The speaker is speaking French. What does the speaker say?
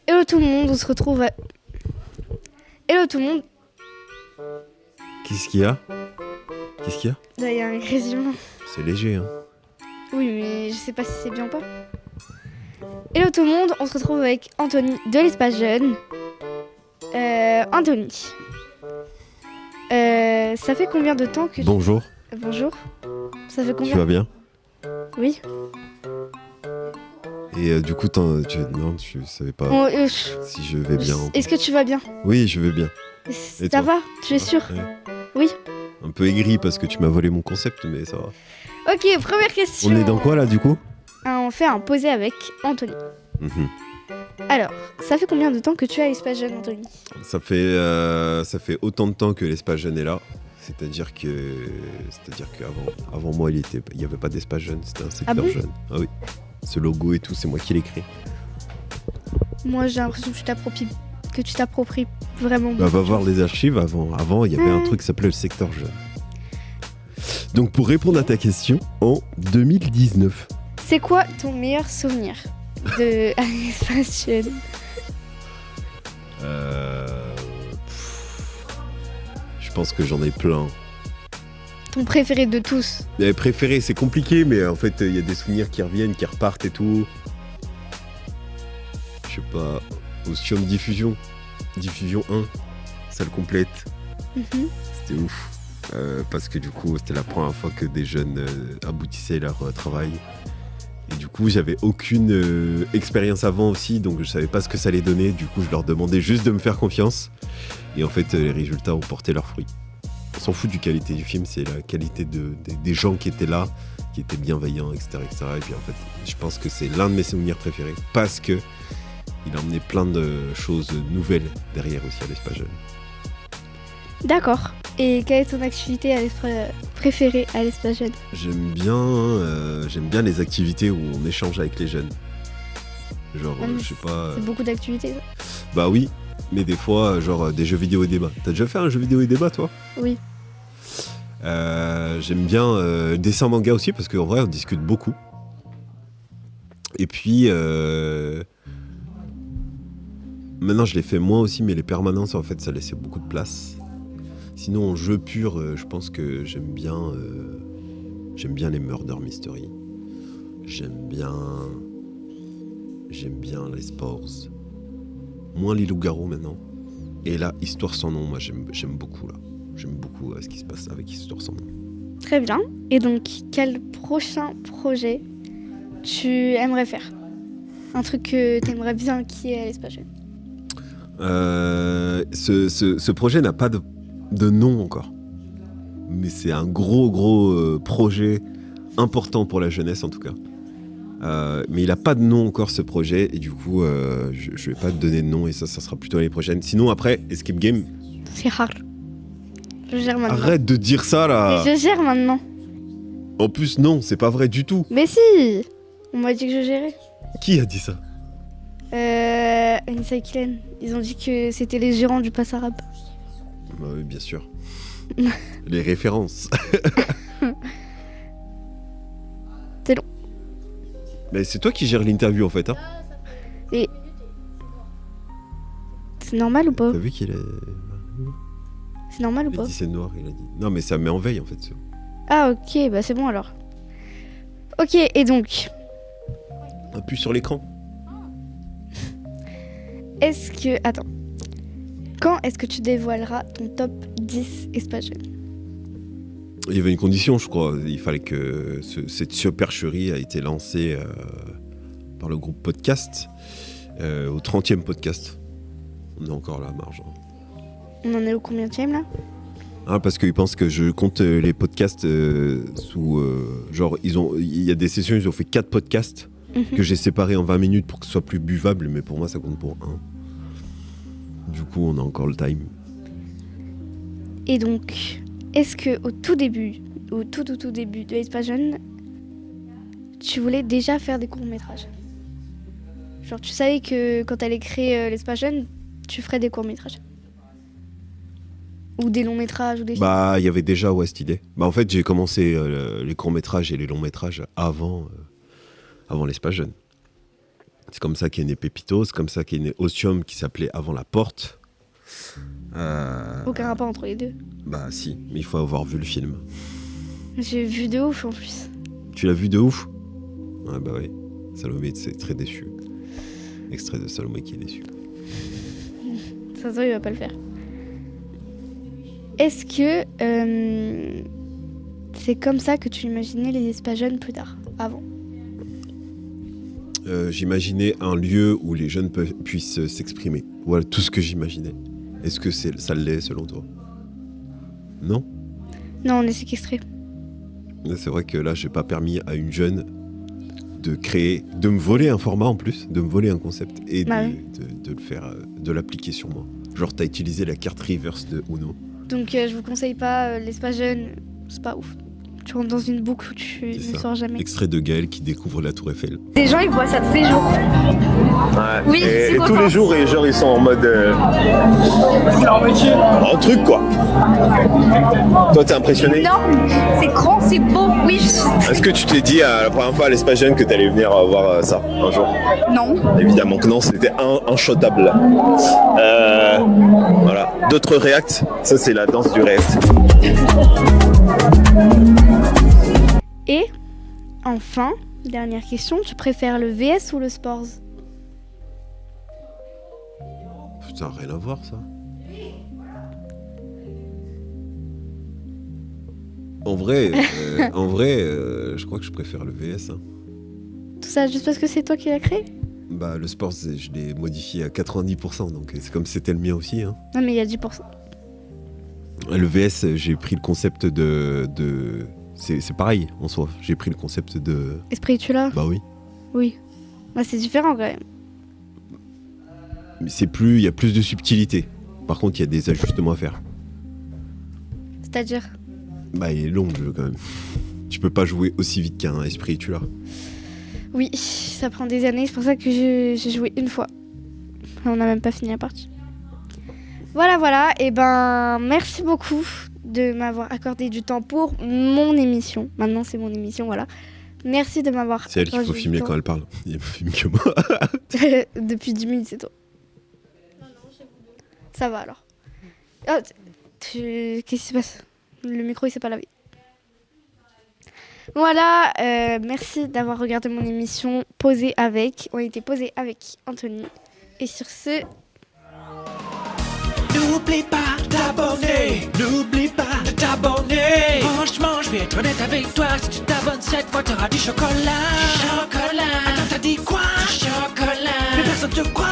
Hello tout le monde, on se retrouve à... Hello tout le monde. Qu'est-ce qu'il y a Là, il y a un grésillement. C'est léger, hein. Oui, mais je sais pas si c'est bien ou pas. Hello tout le monde, on se retrouve avec Anthony de l'Espace Jeune. Anthony, ça fait combien de temps que... Bonjour, Bonjour. Ça fait tu combien... vas bien? Oui. Et du coup, tu savais pas si je vais bien. Est-ce que tu vas bien? Oui, je vais bien. Et Ça toi? va? Tu es sûr? Ouais. Oui. Un peu aigri parce que tu m'as volé mon concept, mais ça va. Ok, première question. On est dans quoi là du coup? On fait un posé avec Anthony. Mhm. Alors, ça fait combien de temps que tu es à l'Espace Jeune, Anthony? Ça fait autant de temps que l'Espace Jeune est là. C'est-à-dire qu'avant moi, il y avait pas d'Espace Jeune, c'était un secteur bon jeune. Ah oui. Ce logo et tout, c'est moi qui l'ai créé. Moi, j'ai l'impression que tu t'appropries vraiment Bah, beaucoup. va voir les archives. Avant, il y avait un truc qui s'appelait le secteur jeune. Donc, pour répondre à ta question, en 2019. C'est quoi ton meilleur souvenir de à l'Espace Jeune? Je pense que j'en ai plein. Ton préféré de tous? Préféré, c'est compliqué, mais en fait, il y a des souvenirs qui reviennent, qui repartent et tout. Je sais pas, Ostium Diffusion 1, salle complète, Mhm. c'était ouf. Parce que du coup, c'était la première fois que des jeunes aboutissaient leur travail. Et du coup, j'avais aucune expérience avant aussi, donc je savais pas ce que ça allait donner. Du coup, je leur demandais juste de me faire confiance. Et en fait, les résultats ont porté leurs fruits. On s'en fout du qualité du film, c'est la qualité des gens qui étaient là, qui étaient bienveillants, etc., etc. Et puis en fait, je pense que c'est l'un de mes souvenirs préférés parce que il a emmené plein de choses nouvelles derrière aussi à l'Espace Jeune. D'accord. Et quelle est ton activité préférée à l'Espace Jeune? J'aime bien les activités où on échange avec les jeunes. Genre, je sais pas. C'est beaucoup d'activités, ça. Bah oui, mais des fois, genre des jeux vidéo et débat. T'as déjà fait un jeu vidéo et débat, toi? Oui. J'aime bien dessin manga aussi parce qu'en vrai, on discute beaucoup. Et puis, maintenant, je l'ai fait moins aussi, mais les permanences, en fait, ça laissait beaucoup de place. Sinon, en jeu pur, je pense que j'aime bien les murder mystery. J'aime bien les sports. Moins les loups-garous maintenant. Et là, Histoire sans nom, moi j'aime beaucoup là. J'aime beaucoup ce qui se passe avec Histoire sans nom. Très bien. Et donc, quel prochain projet tu aimerais faire? Un truc que tu aimerais bien qui est à l'Espace Jeune? Ce projet n'a pas de nom encore. Mais c'est un gros projet important pour la jeunesse en tout cas. Mais il n'a pas de nom encore ce projet et du coup je vais pas te donner de nom et ça sera plutôt l'année prochaine. Sinon après, Escape Game, C'est rare. Je gère maintenant. arrête de dire ça là. Mais je gère maintenant. En plus non, c'est pas vrai du tout. Mais si! On m'a dit que je gérais. Qui a dit ça? Anissa et Kylian. Ils ont dit que c'était les gérants du pass arabe. Bah oui, bien sûr. Les références. C'est long. Mais c'est toi qui gères l'interview en fait, hein? C'est normal ou pas? T'as vu qu'il est... C'est normal ou Il a pas? dit c'est noir, il a dit. Non mais ça me met en veille en fait. Ah ok, bah c'est bon alors. Ok, et donc, Appuie sur l'écran. est-ce que... Attends. Quand est-ce que tu dévoileras ton top 10 Espace Jeune? Il y avait une condition, je crois. Il fallait que cette supercherie a été lancée par le groupe Podcast au 30e podcast. On est encore là, à marge. On en est au combienième là? Ah, parce qu'ils pensent que je compte les podcasts sous... genre, il y a des sessions, ils ont fait 4 podcasts que j'ai séparés en 20 minutes pour que ce soit plus buvable, mais pour moi, ça compte pour 1. Du coup, on a encore le time. Et donc, est-ce que au tout début de l'Espace Jeune, tu voulais déjà faire des courts-métrages? Genre, tu savais que quand t'allais créer l'Espace Jeune, tu ferais des courts-métrages? Ou des longs-métrages ou des... Bah, il y avait déjà cette idée. Bah, en fait, j'ai commencé les courts-métrages et les longs-métrages avant l'Espace Jeune. C'est comme ça qu'est né Pépito, c'est comme ça qu'est né Ostium, qui s'appelait avant La Porte. Aucun rapport entre les deux. Bah si, mais il faut avoir vu le film. J'ai vu de ouf en plus. Tu l'as vu de ouf? Ouais, bah oui. Salomé, c'est très déçu. Extrait de Salomé qui est déçu. Ça se voit, il va pas le faire. Est-ce que c'est comme ça que tu imaginais les Espaces Jeunes plus tard, avant? J'imaginais un lieu où les jeunes puissent s'exprimer. Voilà tout ce que j'imaginais. Est-ce que ça l'est selon toi? Non? Non, on est séquestrés. C'est vrai que là, j'ai pas permis à une jeune de créer, de me voler un format en plus, de me voler un concept et Bah oui. de le faire, de l'appliquer sur moi. Genre, t'as utilisé la carte reverse de Uno. Donc je vous conseille pas l'Espace Jeune, c'est pas ouf. Tu rentres dans une boucle où tu C'est ne ça. sors jamais. Extrait de Gaël qui découvre la Tour Eiffel. Des gens, ils voient ça tous les jours. Ouais. Oui, c'est et tous content. les jours, les gens ils sont en mode. Un truc quoi. Toi, t'es impressionné? Non, c'est grand, c'est beau. Oui, Est-ce que tu t'es dit la première fois à l'Espace Jeune que t'allais venir voir ça un jour? non. Évidemment que non, c'était inshotable. Voilà. D'autres reacts? Ça, c'est la danse du react. Et enfin, dernière question, tu préfères le VS ou le Sports? Putain, rien à voir ça. En vrai, je crois que je préfère le VS. Hein. Tout ça juste parce que c'est toi qui l'as créé? Bah, le sport, je l'ai modifié à 90%, donc c'est comme si c'était le mien aussi. Hein. Non mais il y a 10%. Le VS, j'ai pris le concept de... C'est pareil en soi. J'ai pris le concept de... Esprit, tu l'as? Bah oui. Oui. Bah, c'est différent quand même. Mais il y a plus de subtilité. Par contre, il y a des ajustements à faire. C'est-à-dire? Bah, il est long le jeu quand même. Tu peux pas jouer aussi vite qu'un esprit, tu l'as. Oui, ça prend des années, c'est pour ça que j'ai joué une fois. On n'a même pas fini la partie. Voilà, et ben merci beaucoup de m'avoir accordé du temps pour mon émission. Maintenant c'est mon émission, voilà. Merci de m'avoir C'est elle qu'il faut accordé du filmer temps. quand elle parle. Il me filme que moi. Depuis 10 minutes, c'est toi. Ça va alors. Oh, qu'est-ce qui se passe? Le micro il s'est pas lavé. Voilà, merci d'avoir regardé mon émission Posé avec. On était posé avec Anthony. Et sur ce, N'oublie pas de t'abonner, n'oublie pas de t'abonner. Franchement, je vais être honnête avec toi, si tu t'abonnes cette fois, t'auras du chocolat. Du chocolat. Attends, t'as dit quoi? Du chocolat. Mais personne te croit.